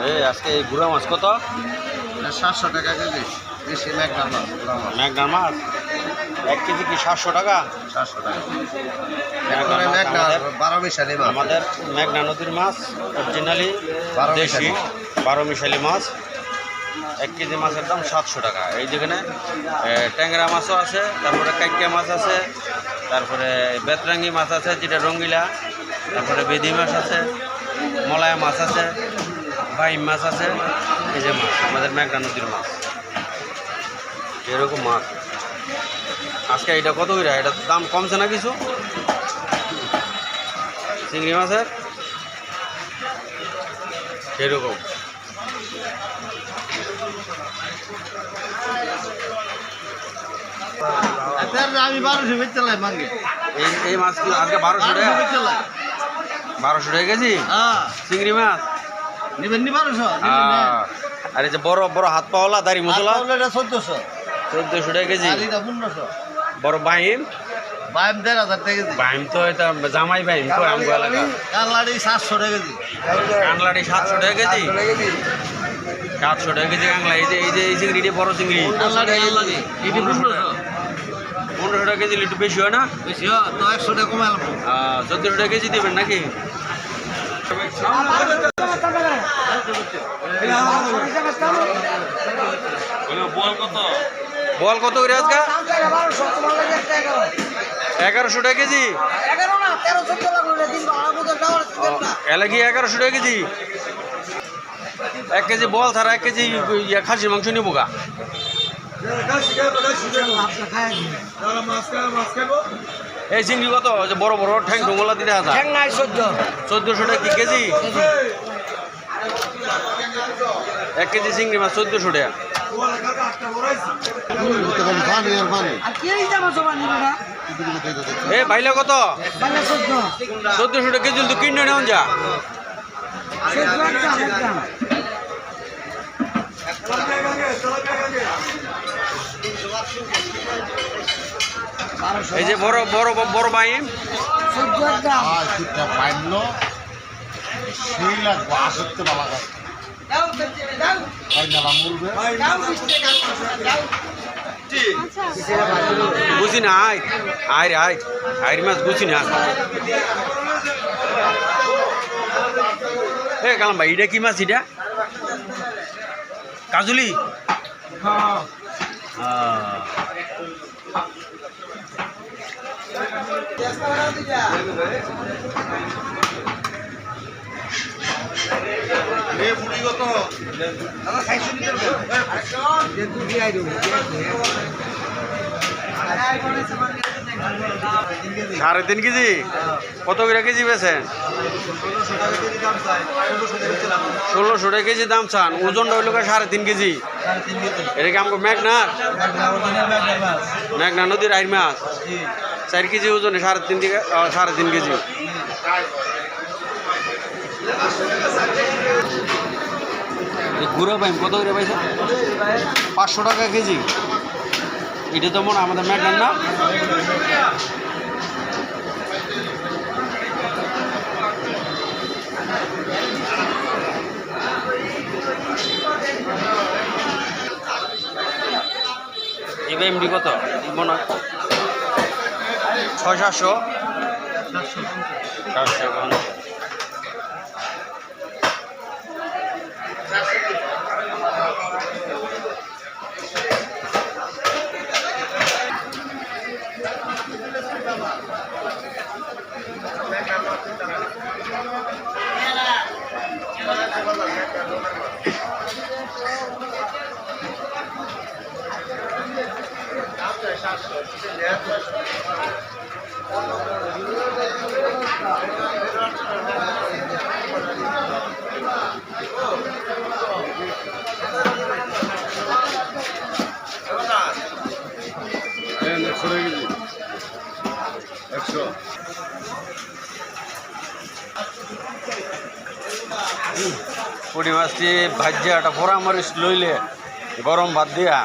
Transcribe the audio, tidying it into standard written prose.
এই আজকে এই গুড়া মাছ কত? 700 টাকা কেজি। দেশি মেঘনা মাছ। মেঘনার মাছ 1 কেজি কি 700 টাকা? 700 টাকা। মেঘনা 12 মিশালি মাছ। আমাদের মেঘনা নদীর মাছ অরিজিনালি দেশি 12 মিশালি মাছ। 1 কেজি মাছের দাম 700 টাকা। এই যেখানে ট্যাংরা মাছও আছে, তারপরে কাইকিয়া মাছ আছে, তারপরে বেতরাঙ্গি মাছ আছে যেটা রঙ্গিলা, তারপরে বেদি মাছ আছে, মলায়া মাছ আছে, বাইম মাছ আছে। এই যে মাছ আমাদের মেঘনা নদীর মাছ, এরকম মাছ। আজকে এটা কত করে? এটা দাম কমছে না কিছু? চিংড়ি মাছের সেরকম। আমি 1200 বেচতে লাই মাঙ্গে। এই মাছ কি আজকে 1200 টাকা? 1200 টাকা কেজি চিংড়ি মাছ নিবেন নি 1200? আর এই যে বড় বড় হাত পাওয়ালা দাড়ি মশলা 1400 টাকা কেজি। 1500 বড় বাইম বাইম 1500 টাকা কেজি। বাইম তো এটা জামাই বাইম কই আমগো এলাকা। কানলাড়ি 700 টাকা কেজি। কানলাড়ি 700 টাকা কেজি। 700 টাকা কেজি কানলা। এই চিংড়ি বড় চিংড়ি কানলাড়ি এটি 1500 টাকা কেজি। একটু বেশি হয় না? বেশি হয় তো 100 টাকা কমালাম। 1400 টাকা কেজি দেবেন নাকি? বল কত করে আজকে? 1100 টাকা কেজি। এলাকি 1100 টাকা কেজি। 1 কেজি বল ছাড়া 1 কেজি খাসির মাংস নিব গা। এই চিংড়ি কত? বড় বড় ঠ্যাং ঢোঙলা দিতে আসা 1400 টাকা কি কেজি? 1 কেজি চিংড়ি মাছ 1400 টাকা। এ বাইলে কত? 1400 টাকা কেজি। তো কিনে নেওয়া যা। এই যে বড় বড় বড় বাইম বুঝি না। আয় আয় মাছ বুঝি না। এ কালাম ভাই এটা কি মাছ? এটা কাজুলি। সাড়ে 3 কেজি। কত করে কেজি বেছেন? 1600 টাকা কেজি দাম চান। ওজনটা হইল 3.5 কেজি। এটা কি আমাকে মেঘনা নদীর আইর মাছ 4 কেজি ওজনে 3.5 কেজি। গুঁড়ো পাইম কত করে পাইছে? 500 টাকা কেজি। এটা তো মনে আমাদের মেঘনার না? এবার এমডি কত মনে হয়? 600-700। পুঁটি মাছটি ভাজ্যা একটা পোড়া মরিচ লইলে গরম ভাত দিয়া